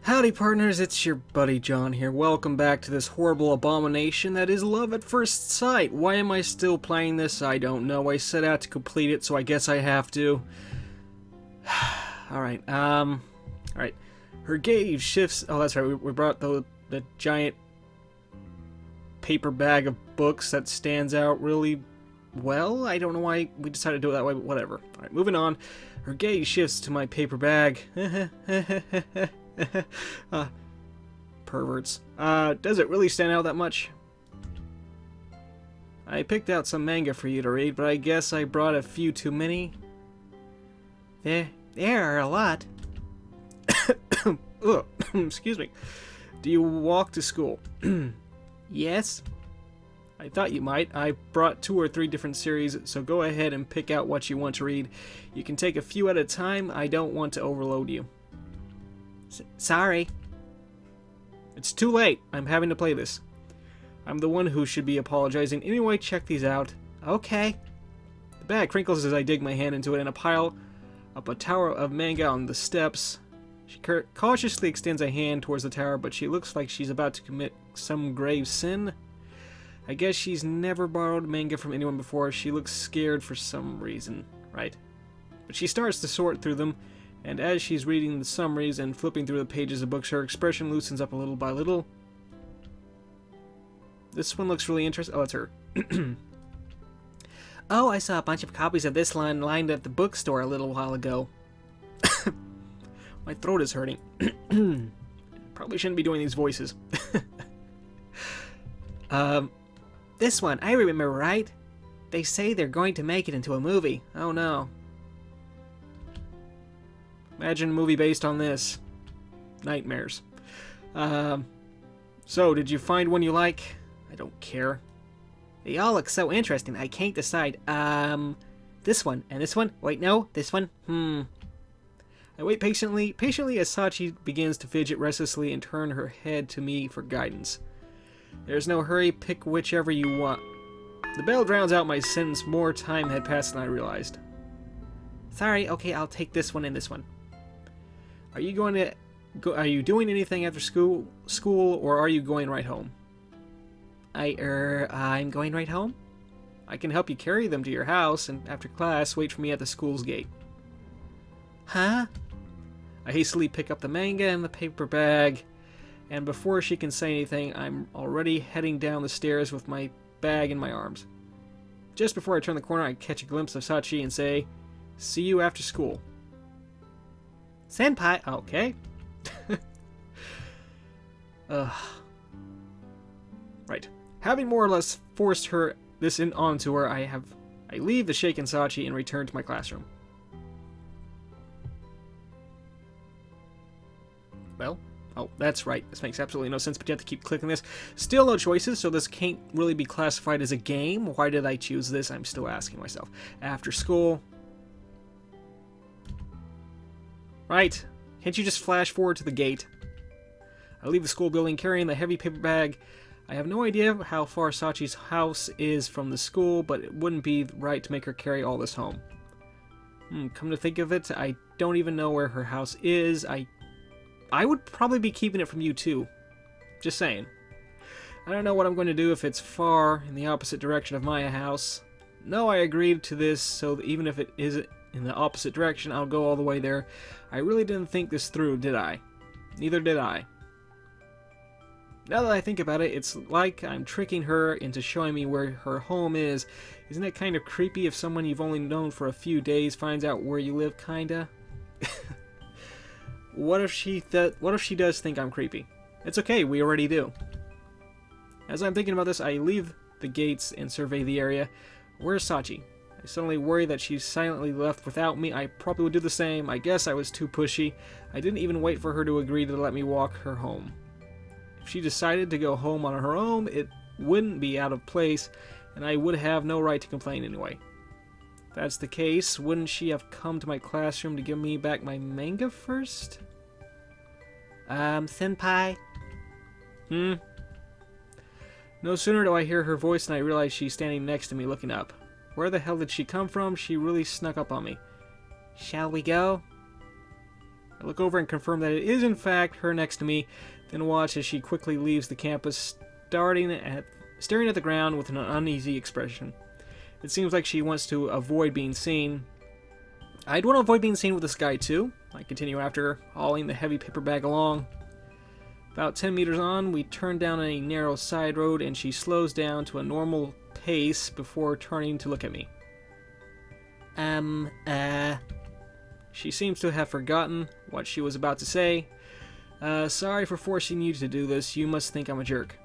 Howdy partners, it's your buddy John here. Welcome back to this horrible abomination that is Love at First Sight. Why am I still playing this? I don't know. I set out to complete it, so I guess I have to. Alright, alright. Her gaze shifts... Oh, that's right, we brought the giant paper bag of books that stands out really well. I don't know why we decided to do it that way, but whatever. Alright, moving on. Her gaze shifts to my paper bag. Perverts. Does it really stand out that much? I picked out some manga for you to read, but I guess I brought a few too many. There are a lot. Ugh, excuse me. Do you walk to school? Yes. I thought you might. I brought 2 or 3 different series, so go ahead and pick out what you want to read. You can take a few at a time. I don't want to overload you. Sorry. It's too late. I'm having to play this. I'm the one who should be apologizing. Anyway, check these out. Okay. The bag crinkles as I dig my hand into it and pile up a tower of manga on the steps. She cautiously extends a hand towards the tower, but she looks like she's about to commit some grave sin. I guess she's never borrowed manga from anyone before. She looks scared for some reason, right? But she starts to sort through them, and as she's reading the summaries and flipping through the pages of books, her expression loosens up a little by little. This one looks really interesting. Oh, it's her. Oh, I saw a bunch of copies of this line lined at the bookstore a little while ago. My throat is hurting. Probably shouldn't be doing these voices. This one, I remember, right? They say they're going to make it into a movie. Oh no. Imagine a movie based on this. Nightmares. So, did you find one you like? I don't care. They all look so interesting, I can't decide. This one, and this one? Wait, no, this one? I wait patiently as Sachi begins to fidget restlessly and turn her head to me for guidance. There's no hurry, pick whichever you want. The bell drowns out my sentence. More time had passed than I realized. Sorry, okay, I'll take this one and this one. Are you going to are you doing anything after school, or are you going right home? I'm going right home. I can help you carry them to your house, and after class, wait for me at the school's gate. Huh? I hastily pick up the manga and the paper bag, and before she can say anything, I'm already heading down the stairs with my bag in my arms. Just before I turn the corner, I catch a glimpse of Sachi and say, "See you after school." Senpai, okay. Right. Having more or less forced this onto her, I leave the shaken Sachi and return to my classroom. Well, oh, that's right. This makes absolutely no sense, but you have to keep clicking this. Still no choices, so this can't really be classified as a game. Why did I choose this? I'm still asking myself. After school. Right. Can't you just flash forward to the gate? I leave the school building carrying the heavy paper bag. I have no idea how far Sachi's house is from the school, but it wouldn't be right to make her carry all this home. Come to think of it, I don't even know where her house is. I would probably be keeping it from you too. Just saying. I don't know what I'm going to do if it's far in the opposite direction of my house. No, I agreed to this, so even if it is in the opposite direction, I'll go all the way there. I really didn't think this through, did I? Neither did I. Now that I think about it, it's like I'm tricking her into showing me where her home is. Isn't it kind of creepy if someone you've only known for a few days finds out where you live, kinda? What if she does think I'm creepy? It's okay, we already do. As I'm thinking about this, I leave the gates and survey the area. Where's Sachi? I suddenly worry that she's silently left without me. I probably would do the same. I guess I was too pushy. I didn't even wait for her to agree to let me walk her home. If she decided to go home on her own, it wouldn't be out of place, and I would have no right to complain anyway. If that's the case, wouldn't she have come to my classroom to give me back my manga first? Senpai? No sooner do I hear her voice than I realize she's standing next to me looking up. Where the hell did she come from? She really snuck up on me. Shall we go? I look over and confirm that it is in fact her next to me, then watch as she quickly leaves the campus, staring at the ground with an uneasy expression. It seems like she wants to avoid being seen. I'd want to avoid being seen with this guy too. I continue after her, hauling the heavy paper bag along. About 10 meters on, we turn down a narrow side road and she slows down to a normal pace before turning to look at me. She seems to have forgotten what she was about to say. Sorry for forcing you to do this. You must think I'm a jerk.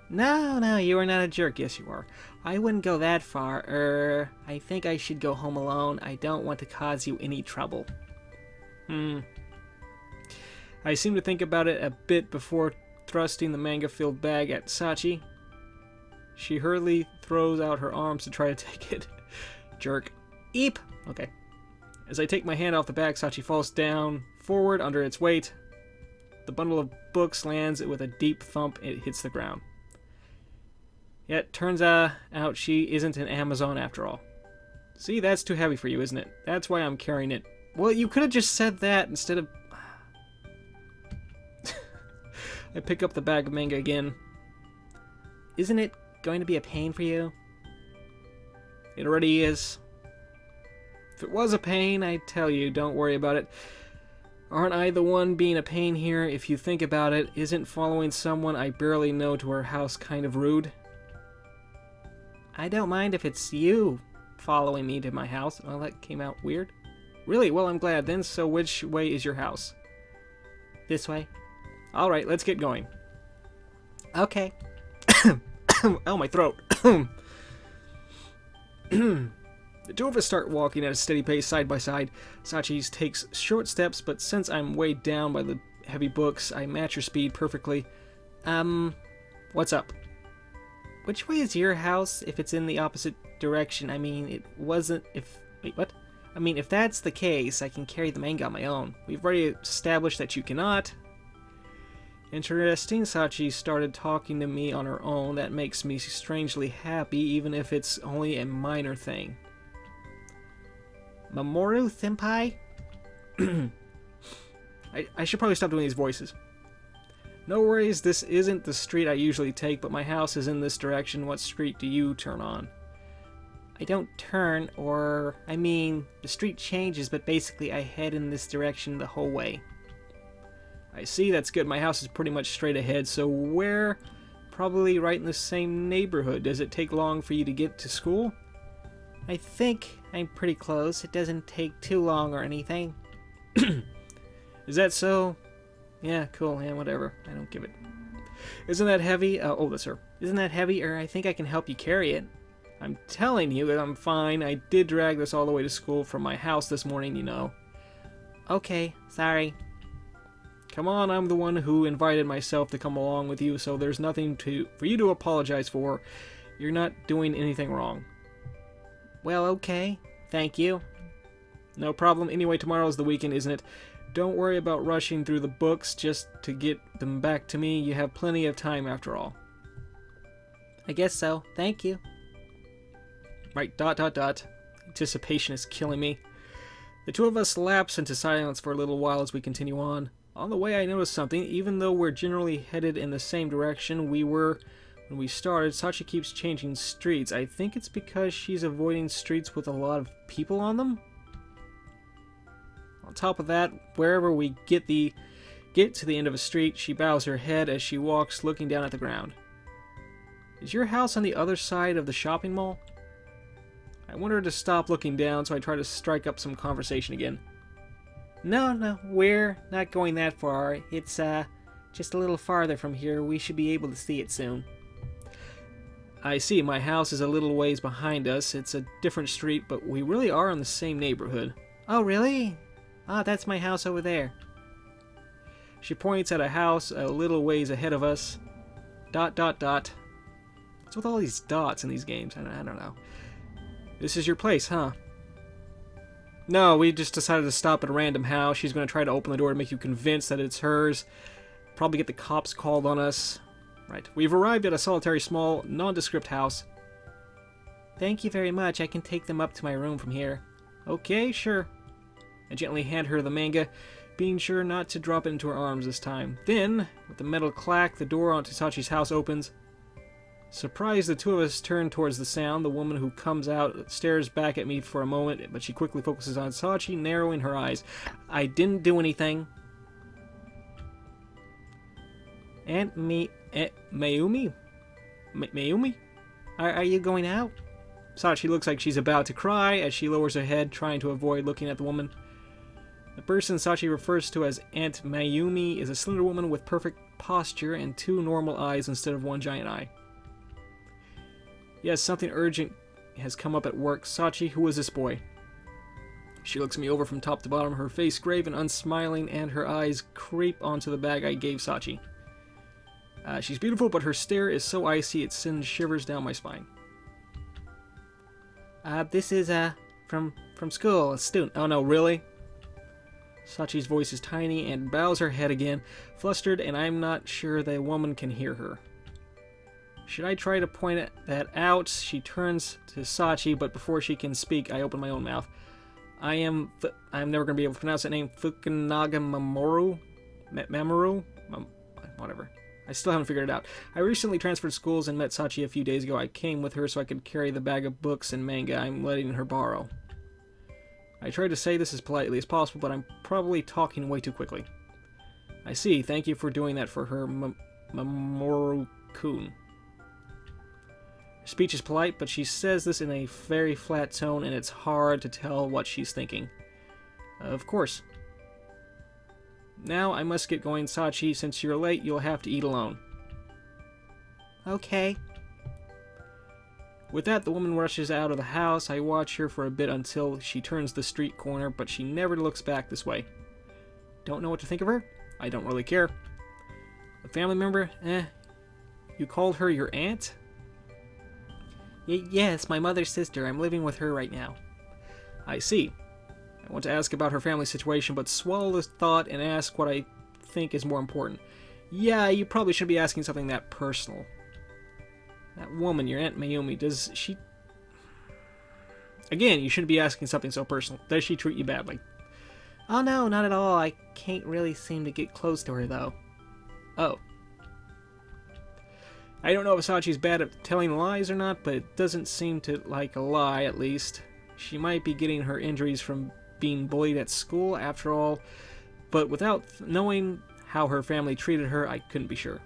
No, you are not a jerk. Yes, you are. I wouldn't go that far. I think I should go home alone. I don't want to cause you any trouble. I seem to think about it a bit before thrusting the manga-filled bag at Sachi. She hurriedly throws out her arms to try to take it. Jerk. Eep! Okay. As I take my hand off the bag, Sachi falls down forward under its weight. The bundle of books lands with a deep thump. It hits the ground. Yet, turns out she isn't an Amazon after all. See, that's too heavy for you, isn't it? That's why I'm carrying it. Well, you could have just said that instead of... I pick up the bag of manga again. Isn't it going to be a pain for you? It already is. If it was a pain, I tell you, don't worry about it. Aren't I the one being a pain here? If you think about it, isn't following someone I barely know to her house kind of rude? I don't mind if it's you following me to my house. Well, that came out weird. Really? Well, I'm glad then. So which way is your house? This way. Alright, let's get going. Okay. Oh, my throat. The two of us start walking at a steady pace side by side. Sachi takes short steps, but since I'm weighed down by the heavy books, I match her speed perfectly. What's up? Which way is your house if it's in the opposite direction? I mean, it wasn't if... Wait, what? I mean, if that's the case, I can carry the manga on my own. We've already established that you cannot. Interesting, Sachi started talking to me on her own. That makes me strangely happy, even if it's only a minor thing. Mamoru Senpai? I should probably stop doing these voices. No worries, this isn't the street I usually take, but my house is in this direction. What street do you turn on? I don't turn, or... I mean, the street changes, but basically I head in this direction the whole way. I see, that's good. My house is pretty much straight ahead, so where? Probably right in the same neighborhood. Does it take long for you to get to school? I think I'm pretty close. It doesn't take too long or anything. Is that so? Yeah, cool. Yeah, whatever. I don't give it. Isn't that heavy? Oh, that's her. Isn't that heavy? Or I think I can help you carry it. I'm telling you that I'm fine. I did drag this all the way to school from my house this morning, you know. Okay, sorry. Come on, I'm the one who invited myself to come along with you, so there's nothing for you to apologize for. You're not doing anything wrong. Well, okay. Thank you. No problem. Anyway, tomorrow's the weekend, isn't it? Don't worry about rushing through the books just to get them back to me. You have plenty of time after all. I guess so. Thank you. Right, ... Anticipation is killing me. The two of us lapse into silence for a little while as we continue on. On the way, I noticed something. Even though we're generally headed in the same direction we were when we started, Sachi keeps changing streets. I think it's because she's avoiding streets with a lot of people on them. On top of that, wherever we get to the end of a street, she bows her head as she walks, looking down at the ground. Is your house on the other side of the shopping mall? I want her to stop looking down, so I try to strike up some conversation again. No, we're not going that far. It's, just a little farther from here. We should be able to see it soon. I see. My house is a little ways behind us. It's a different street, but we really are in the same neighborhood. Oh, really? Ah, that's my house over there. She points at a house a little ways ahead of us. ... What's with all these dots in these games? I don't know. This is your place, huh? No, we just decided to stop at a random house. She's going to try to open the door to make you convinced that it's hers. Probably get the cops called on us. Right. We've arrived at a solitary, small, nondescript house. Thank you very much. I can take them up to my room from here. Okay, sure. I gently hand her the manga. being sure not to drop it into her arms this time. Then, with a metal clack, the door onto Sachi's house opens. Surprised, the two of us turn towards the sound. The woman who comes out stares back at me for a moment, but she quickly focuses on Sachi, narrowing her eyes. I didn't do anything. Aunt Mayumi? Mayumi? Are you going out? Sachi looks like she's about to cry as she lowers her head, trying to avoid looking at the woman. The person Sachi refers to as Aunt Mayumi is a slender woman with perfect posture and two normal eyes instead of one giant eye. Yes, something urgent has come up at work. Sachi, who is this boy? She looks me over from top to bottom, her face grave and unsmiling, and her eyes creep onto the bag I gave Sachi. She's beautiful, but her stare is so icy it sends shivers down my spine. This is, from school, a student. Oh no, really? Sachi's voice is tiny and bows her head again, flustered, and I'm not sure the woman can hear her. Should I try to point that out? She turns to Sachi, but before she can speak, I open my own mouth. I'm never going to be able to pronounce that name. Fukunaga Mamoru? Mamoru? Whatever. I still haven't figured it out. I recently transferred schools and met Sachi a few days ago. I came with her so I could carry the bag of books and manga I'm letting her borrow. I tried to say this as politely as possible, but I'm probably talking way too quickly. I see. Thank you for doing that for her, Mamoru-kun. Her speech is polite, but she says this in a very flat tone, and it's hard to tell what she's thinking. Of course. Now I must get going, Sachi. Since you're late, you'll have to eat alone. Okay. With that, the woman rushes out of the house. I watch her for a bit until she turns the street corner, but she never looks back this way. Don't know what to think of her? I don't really care. A family member? You called her your aunt? Yes, my mother's sister. I'm living with her right now. I see. I want to ask about her family situation, but swallow this thought and ask what I think is more important. Yeah, you probably should be asking something that personal. That woman, your Aunt Mayumi, does she... Again, you shouldn't be asking something so personal. Does she treat you badly? Oh no, not at all. I can't really seem to get close to her, though. Oh. I don't know if Sachi's bad at telling lies or not, but it doesn't seem to like a lie, at least. She might be getting her injuries from being bullied at school, after all, but without knowing how her family treated her, I couldn't be sure.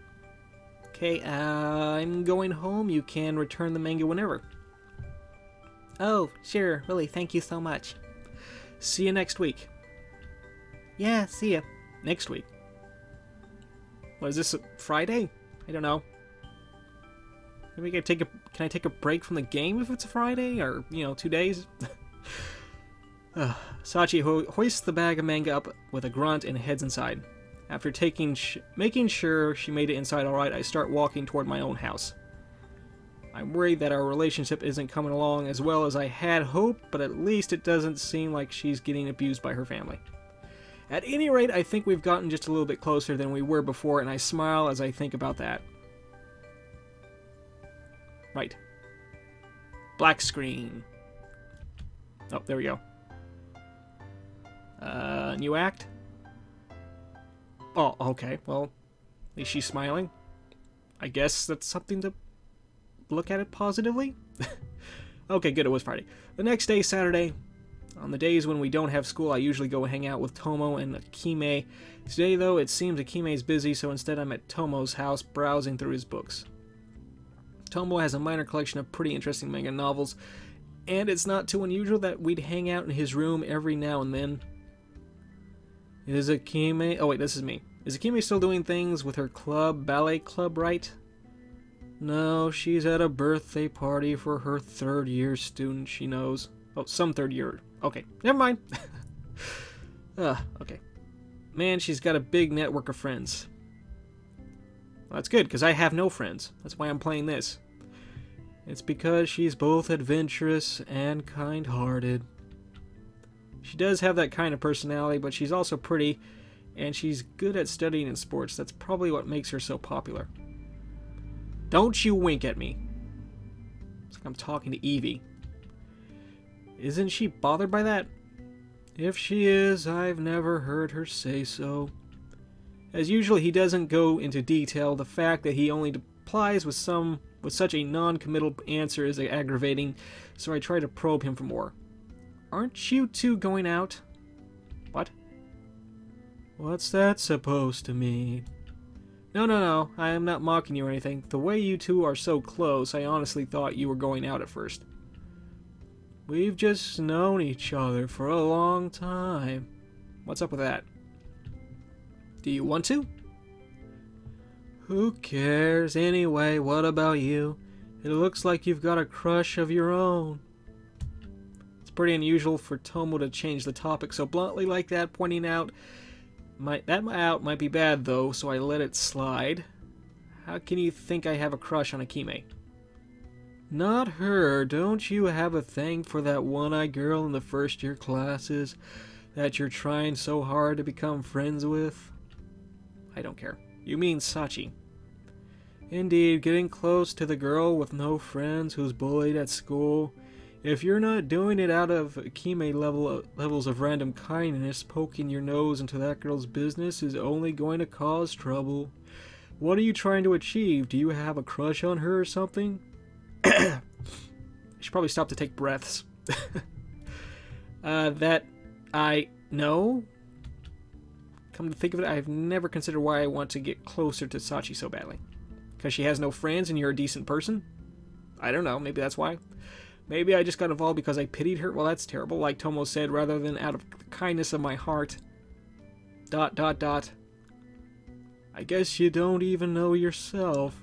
Okay, I'm going home. You can return the manga whenever. Oh, sure. Really, thank you so much. See you next week. Yeah, see ya. Next week. What is this, Friday? I don't know. Maybe can I take a break from the game if it's a Friday? Or, 2 days? Sachi hoists the bag of manga up with a grunt and heads inside. After making sure she made it inside alright, I start walking toward my own house. I'm worried that our relationship isn't coming along as well as I had hoped, but at least it doesn't seem like she's getting abused by her family. At any rate, I think we've gotten just a little bit closer than we were before, and I smile as I think about that. Right. Black screen. Oh, there we go. New act? Oh, okay. Well, at least she's smiling. I guess that's something to look at it positively. Okay, good. It was Friday. The next day, Saturday. On the days when we don't have school, I usually go hang out with Tomo and Akime. Today, though, it seems Akime's busy, so instead I'm at Tomo's house browsing through his books. Tomo has a minor collection of pretty interesting manga novels, and it's not too unusual that we'd hang out in his room every now and then. Is Akime... Oh, wait, this is me. Is Akime still doing things with her ballet club, right? No, she's at a birthday party for her third-year student she knows. Oh, some third year. Okay, never mind. Okay. Man, she's got a big network of friends. Well, that's good, because I have no friends. That's why I'm playing this. It's because she's both adventurous and kind-hearted. She does have that kind of personality, but she's also pretty, and she's good at studying in sports. That's probably what makes her so popular. Don't you wink at me. It's like I'm talking to Evie. Isn't she bothered by that? If she is, I've never heard her say so. As usual, he doesn't go into detail. The fact that he only replies with such a non-committal answer is aggravating, so I try to probe him for more. Aren't you two going out? What? What's that supposed to mean? No, I am not mocking you or anything. The way you two are so close, I honestly thought you were going out at first. We've just known each other for a long time. What's up with that? Do you want to? Who cares? Anyway, what about you? It looks like you've got a crush of your own. It's pretty unusual for Tomo to change the topic so bluntly like that, pointing out that might be bad though, so I let it slide. How can you think I have a crush on Akime? Not her. Don't you have a thing for that one-eyed girl in the first-year classes that you're trying so hard to become friends with? I don't care. You mean Sachi. Indeed, getting close to the girl with no friends who's bullied at school. If you're not doing it out of Akime levels of random kindness, poking your nose into that girl's business is only going to cause trouble. What are you trying to achieve? Do you have a crush on her or something? I should probably stop to take breaths. That I know. Come to think of it, I've never considered why I want to get closer to Sachi so badly. Because she has no friends and you're a decent person? I don't know, maybe that's why. Maybe I just got involved because I pitied her. Well, that's terrible, like Tomo said, rather than out of the kindness of my heart. ... I guess you don't even know yourself.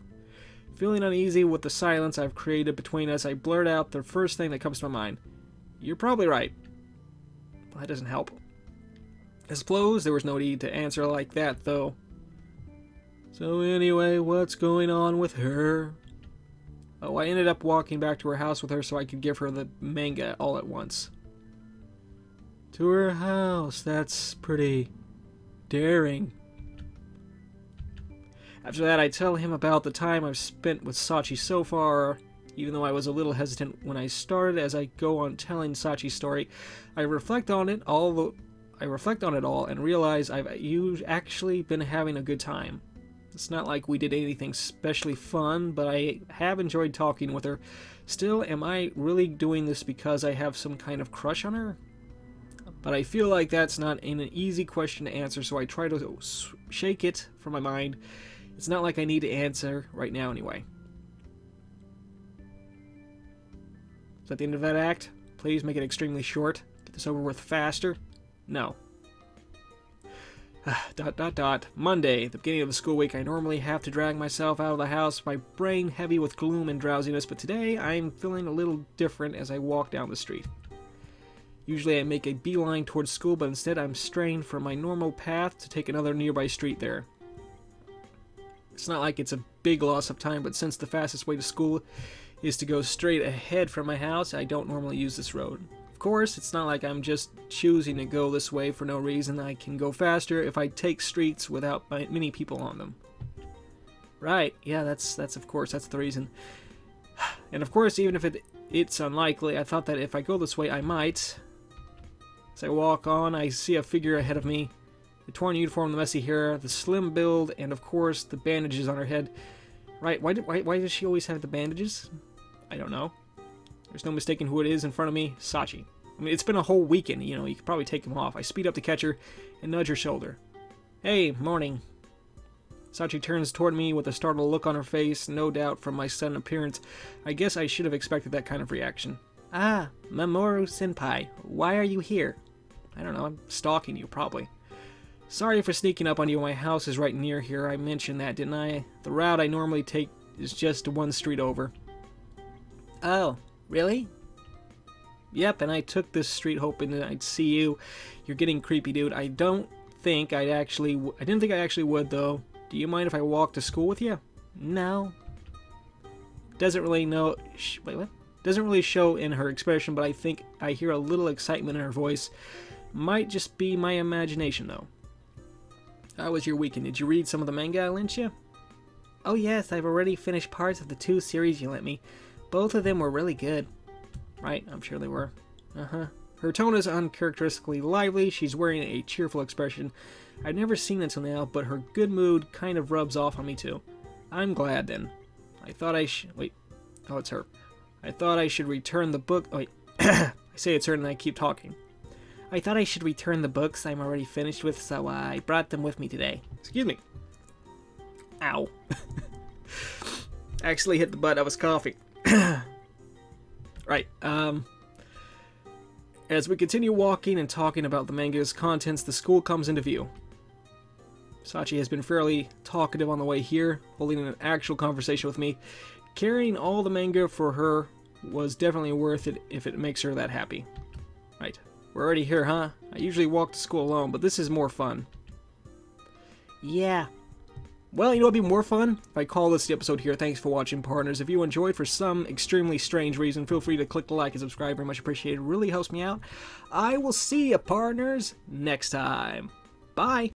Feeling uneasy with the silence I've created between us, I blurt out the first thing that comes to my mind. You're probably right. Well, that doesn't help. I suppose there was no need to answer like that, though. So anyway, what's going on with her? Oh, I ended up walking back to her house with her so I could give her the manga all at once. To her house? That's pretty daring. After that, I tell him about the time I've spent with Sachi so far. Even though I was a little hesitant when I started, as I go on telling Sachi's story, I reflect on it all and realize I've actually been having a good time. It's not like we did anything especially fun, but I have enjoyed talking with her. Still, am I really doing this because I have some kind of crush on her? But I feel like that's not an easy question to answer, so I try to shake it from my mind. It's not like I need to answer right now anyway. Is that the end of that act? Please make it extremely short. Get this over with faster. No. ... Monday, the beginning of the school week. I normally have to drag myself out of the house, my brain heavy with gloom and drowsiness, but today I'm feeling a little different as I walk down the street. Usually I make a beeline towards school, but instead I'm straying from my normal path to take another nearby street there. It's not like it's a big loss of time, but since the fastest way to school is to go straight ahead from my house, I don't normally use this road. Of course, it's not like I'm just choosing to go this way for no reason. I can go faster if I take streets without many people on them. Right, yeah, that's of course, that's the reason. And of course, even if it's unlikely, I thought that if I go this way, I might. As I walk on, I see a figure ahead of me. The torn uniform, the messy hair, the slim build, and of course, the bandages on her head. Right, why does she always have the bandages? I don't know. There's no mistaking who it is in front of me. Sachi. I mean, it's been a whole weekend, you know, you could probably take them off. I speed up to catch her and nudge her shoulder. Hey, morning. Sachi turns toward me with a startled look on her face, no doubt from my sudden appearance. I guess I should have expected that kind of reaction. Ah, Mamoru-senpai, why are you here? I don't know, I'm stalking you, probably. Sorry for sneaking up on you, my house is right near here. I mentioned that, didn't I? The route I normally take is just one street over. Oh, really? Yep, and I took this street hoping that I'd see you. You're getting creepy, dude. I didn't think I actually would, though. Do you mind if I walk to school with you? No. Doesn't really show in her expression, but I think I hear a little excitement in her voice. Might just be my imagination, though. How was your weekend? Did you read some of the manga I lent you? Oh yes, I've already finished parts of the 2 series you lent me. Both of them were really good. Right, I'm sure they were. Uh-huh. Her tone is uncharacteristically lively. She's wearing a cheerful expression I've never seen until now, but her good mood kind of rubs off on me too. I'm glad then. I thought I should... Wait. Oh, it's her. I thought I should return the book... Oh, wait. I say it's her and I keep talking. I thought I should return the books I'm already finished with, so I brought them with me today. Excuse me. Ow. Actually hit the button. I was coughing. Right. As we continue walking and talking about the manga's contents, the school comes into view. Sachi has been fairly talkative on the way here, holding an actual conversation with me. Carrying all the manga for her was definitely worth it if it makes her that happy. Right. We're already here, huh? I usually walk to school alone, but this is more fun. Yeah. Well, you know what would be more fun? If I call this the episode here. Thanks for watching, partners. If you enjoyed for some extremely strange reason, feel free to click the like and subscribe. Very much appreciated. It really helps me out. I will see you, partners, next time. Bye.